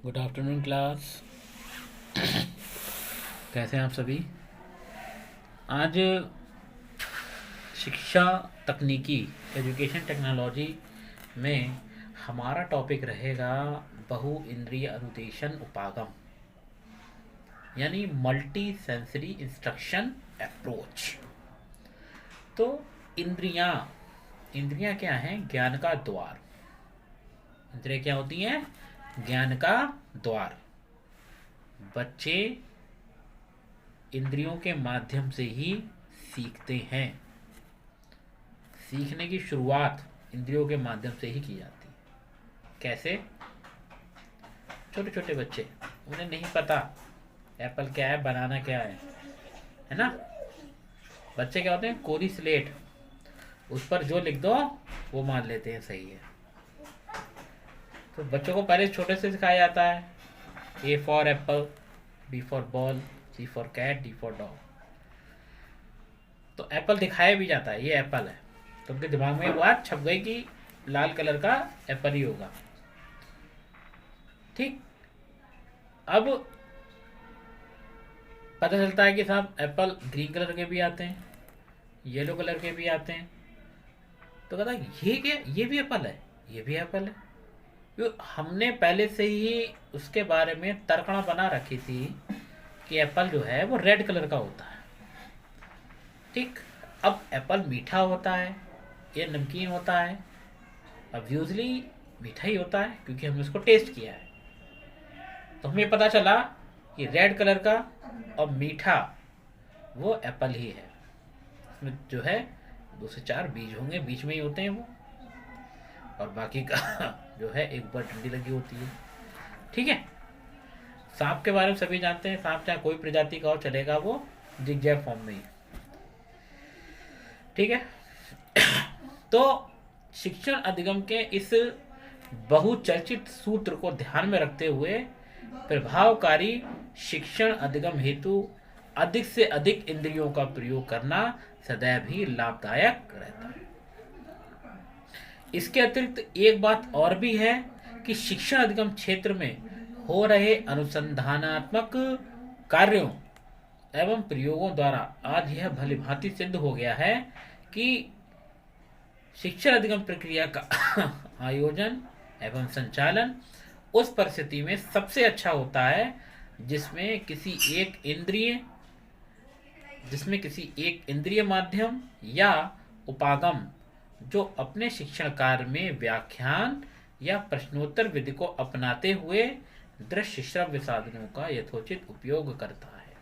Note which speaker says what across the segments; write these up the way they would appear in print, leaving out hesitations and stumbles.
Speaker 1: Good afternoon class. कैसे हैं आप सभी? आज शिक्षा तकनीकी एजुकेशन टेक्नोलॉजी में हमारा टॉपिक रहेगा बहु इंद्रिय अनुदेशन उपागम, यानी मल्टी सेंसरी इंस्ट्रक्शन अप्रोच। तो इंद्रियां इंद्रियां क्या हैं? ज्ञान का द्वार। इंद्रियां क्या होती हैं? ज्ञान का द्वार। बच्चे इंद्रियों के माध्यम से ही सीखते हैं। सीखने की शुरुआत इंद्रियों के माध्यम से ही की जाती है। कैसे? छोटे छोटे बच्चे, उन्हें नहीं पता एप्पल क्या है, बनाना क्या है ना। बच्चे क्या होते हैं? कोरी स्लेट, उस पर जो लिख दो वो मान लेते हैं सही है। तो बच्चों को पहले छोटे से सिखाया जाता है। A for apple, B for ball, C for cat, D for dog. तो एप्पल दिखाया भी जाता है, ये एप्पल है। तो उनके दिमाग में बात छप गई कि लाल कलर का एप्पल ही होगा। ठीक। अब पता चलता है कि साहब एप्पल ग्रीन कलर के भी आते हैं, येलो कलर के भी आते हैं। तो कहता है ये क्या, ये भी एप्पल है, ये भी एप्पल है। हमने पहले से ही उसके बारे में तर्कणा बना रखी थी कि एप्पल जो है वो रेड कलर का होता है। ठीक। अब एप्पल मीठा होता है या नमकीन होता है? अब यूजली मीठा ही होता है, क्योंकि हमने उसको टेस्ट किया है। तो हमें पता चला कि रेड कलर का और मीठा वो एप्पल ही है। इसमें जो है 2 से 4 बीज होंगे, बीच में ही होते हैं वो, और बाकी का जो है एक बार डंडी लगी होती है। ठीक है। सांप के बारे में सभी जानते हैं। सांप चाहे कोई प्रजाति का हो चलेगा, वो जिगजैग फॉर्म में ही। ठीक है। तो शिक्षण अधिगम के इस बहुचर्चित सूत्र को ध्यान में रखते हुए प्रभावकारी शिक्षण अधिगम हेतु अधिक से अधिक इंद्रियों का प्रयोग करना सदैव ही लाभदायक रहता है। इसके अतिरिक्त एक बात और भी है कि शिक्षण अधिगम क्षेत्र में हो रहे अनुसंधानात्मक कार्यों एवं प्रयोगों द्वारा आज यह भलीभांति सिद्ध हो गया है कि शिक्षण अधिगम प्रक्रिया का आयोजन एवं संचालन उस परिस्थिति में सबसे अच्छा होता है जिसमें किसी एक इंद्रिय माध्यम या उपागम जो अपने शिक्षण कार्य में व्याख्यान या प्रश्नोत्तर विधि को अपनाते हुए दृश्य श्रव्य साधनों का यथोचित उपयोग करता है।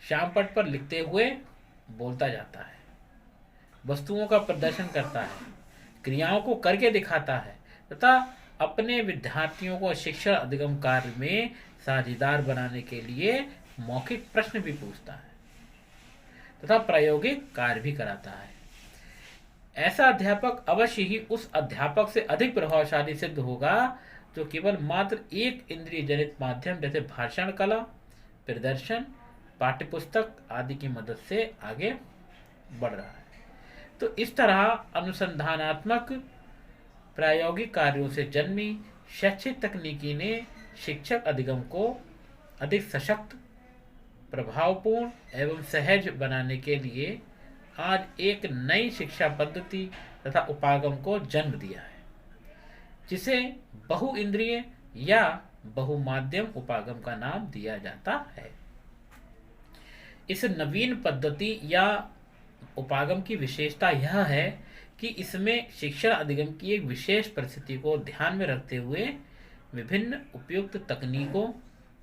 Speaker 1: श्यामपट पर लिखते हुए बोलता जाता है, वस्तुओं का प्रदर्शन करता है, क्रियाओं को करके दिखाता है तथा अपने विद्यार्थियों को शिक्षण अधिगम कार्य में साझेदार बनाने के लिए मौखिक प्रश्न भी पूछता है तथा प्रायोगिक कार्य भी कराता है। ऐसा अध्यापक अवश्य ही उस अध्यापक से अधिक प्रभावशाली सिद्ध होगा जो केवल मात्र एक इंद्रिय जनित माध्यम जैसे भाषण कला, प्रदर्शन, पाठ्यपुस्तक आदि की मदद से आगे बढ़ रहा है। तो इस तरह अनुसंधानात्मक प्रायोगिक कार्यों से जन्मी शैक्षिक तकनीकी ने शिक्षक अधिगम को अधिक सशक्त, प्रभावपूर्ण एवं सहज बनाने के लिए आज एक नई शिक्षा पद्धति तथा उपागम को जन्म दिया है, जिसे बहु इंद्रिय या बहुमाध्यम उपागम का नाम दिया जाता है। इस नवीन पद्धति या उपागम की विशेषता यह है कि इसमें शिक्षण अधिगम की एक विशेष परिस्थिति को ध्यान में रखते हुए विभिन्न उपयुक्त तकनीकों,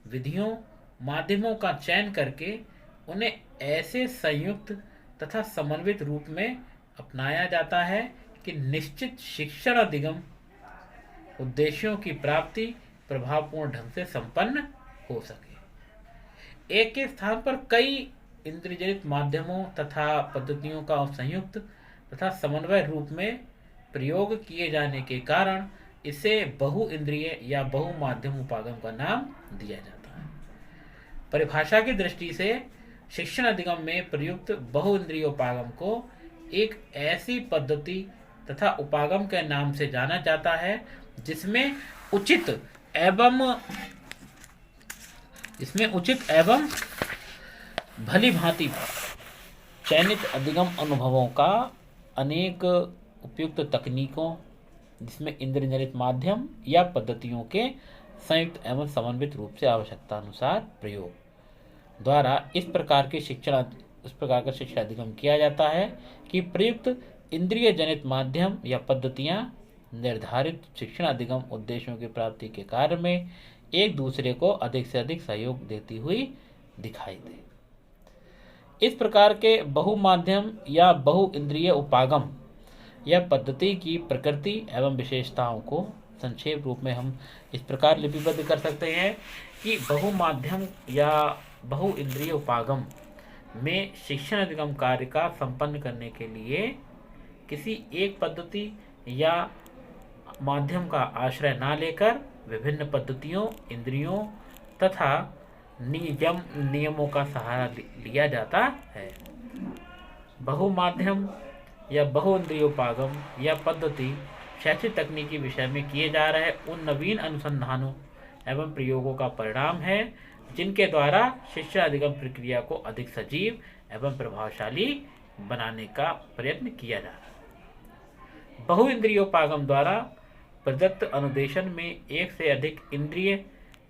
Speaker 1: विधियों, माध्यमों का चयन करके उन्हें ऐसे संयुक्त तथा समन्वित रूप में अपनाया जाता है कि निश्चित शिक्षण अधिगम उद्देश्यों की प्राप्ति प्रभावपूर्ण ढंग से संपन्न हो सके। एक के स्थान पर कई इंद्रियजनित माध्यमों तथा पद्धतियों का संयुक्त तथा समन्वय रूप में प्रयोग किए जाने के कारण इसे बहु इंद्रिय या बहुमाध्यम उपागम का नाम दिया जाता है। परिभाषा की दृष्टि से शिक्षण अधिगम में प्रयुक्त बहु इंद्रिय उपागम को एक ऐसी पद्धति तथा उपागम के नाम से जाना जाता है जिसमें उचित एवं भली भांति चयनित अधिगम अनुभवों का अनेक उपयुक्त तकनीकों, जिसमें इंद्रिय जनित माध्यम या पद्धतियों के संयुक्त एवं समन्वित रूप से आवश्यकता अनुसार प्रयोग द्वारा इस प्रकार का शिक्षण अधिगम किया जाता है कि प्रयुक्त इंद्रिय जनित माध्यम या पद्धतियां निर्धारित शिक्षण अधिगम उद्देश्यों की प्राप्ति के कार्य में एक दूसरे को अधिक से अधिक सहयोग देती हुई दिखाई दे। इस प्रकार के बहुमाध्यम या बहु इंद्रिय उपागम या पद्धति की प्रकृति एवं विशेषताओं को संक्षेप रूप में हम इस प्रकार लिपिबद्ध कर सकते हैं कि बहुमाध्यम या बहु इंद्रिय उपागम में शिक्षण अधिगम कार्य का संपन्न करने के लिए किसी एक पद्धति या माध्यम का आश्रय न लेकर विभिन्न पद्धतियों, इंद्रियों तथा नियमों का सहारा लिया जाता है। बहुमाध्यम या बहु इंद्रियोपागम या पद्धति शैक्षिक तकनीकी विषय में किए जा रहे उन नवीन अनुसंधानों एवं प्रयोगों का परिणाम है जिनके द्वारा शिक्षण अधिगम प्रक्रिया को अधिक सजीव एवं प्रभावशाली बनाने का प्रयत्न किया जा रहा है। बहु इंद्रियोपागम द्वारा प्रदत्त अनुदेशन में एक से अधिक इंद्रिय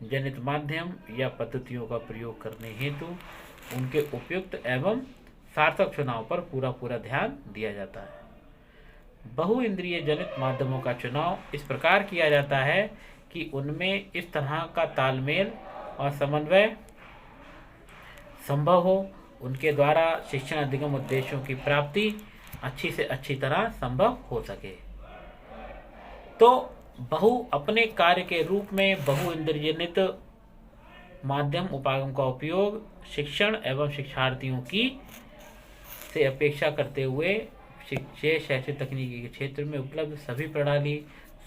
Speaker 1: जनित माध्यम या पद्धतियों का प्रयोग करने हेतु उनके उपयुक्त एवं सार्थक चुनाव पर पूरा ध्यान दिया जाता है। बहु इंद्रिय जनित माध्यमों का चुनाव इस प्रकार किया जाता है कि उनमें इस तरह का तालमेल और समन्वय संभव हो, उनके द्वारा शिक्षण अधिगम उद्देश्यों की प्राप्ति अच्छी से अच्छी तरह संभव हो सके। तो अपने कार्य के रूप में बहु इंद्रियजनित माध्यम उपागम का उपयोग शिक्षण एवं शिक्षार्थियों की से अपेक्षा करते हुए शैक्षिक तकनीकी के क्षेत्र में उपलब्ध सभी प्रणाली,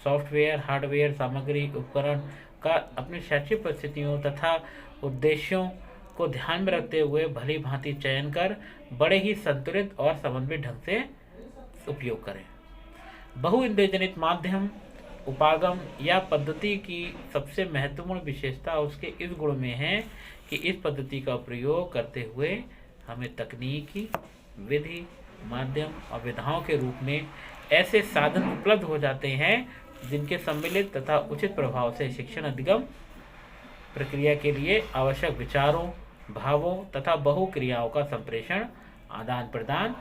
Speaker 1: सॉफ्टवेयर, हार्डवेयर, सामग्री, उपकरण का अपनी शैक्षिक परिस्थितियों तथा उद्देश्यों को ध्यान में रखते हुए भली भांति चयन कर बड़े ही संतुलित और समन्वित ढंग से उपयोग करें। बहु इंद्रियजनित माध्यम उपागम या पद्धति की सबसे महत्वपूर्ण विशेषता उसके इस गुण में है कि इस पद्धति का प्रयोग करते हुए हमें तकनीकी, विधि, माध्यम और विधाओं के रूप में ऐसे साधन उपलब्ध हो जाते हैं जिनके सम्मिलित तथा उचित प्रभाव से शिक्षण अधिगम प्रक्रिया के लिए आवश्यक विचारों, भावों तथा बहु क्रियाओं का संप्रेषण, आदान प्रदान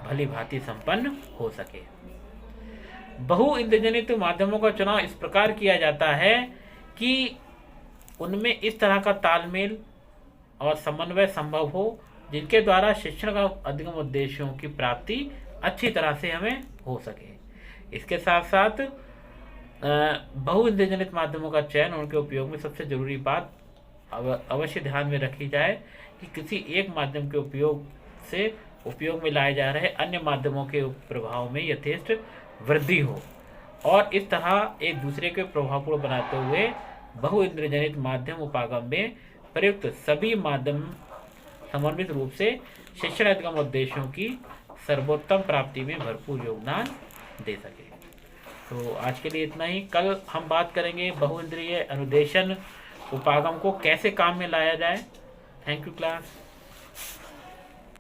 Speaker 1: भली भांति संपन्न हो सके। बहु इंद्रियजनित माध्यमों का चुनाव इस प्रकार किया जाता है कि उनमें इस तरह का तालमेल और समन्वय संभव हो जिनके द्वारा शिक्षण का अधिगम उद्देश्यों की प्राप्ति अच्छी तरह से हमें हो सके। इसके साथ साथ बहु इंद्रियजनित माध्यमों का चयन, उनके उपयोग में सबसे जरूरी बात अवश्य ध्यान में रखी जाए कि किसी एक माध्यम के उपयोग में लाए जा रहे अन्य माध्यमों के प्रभाव में यथेष्ट वृद्धि हो और इस तरह एक दूसरे के प्रभावपूर्ण बनाते हुए बहु इंद्रियजनित माध्यम उपागम में प्रयुक्त सभी माध्यम समन्वित रूप से शिक्षण अधिगम उद्देश्यों की सर्वोत्तम प्राप्ति में भरपूर योगदान दे सके। तो आज के लिए इतना ही। कल हम बात करेंगे बहु इंद्रिय अनुदेशन उपागम को कैसे काम में लाया जाए। Thank you class.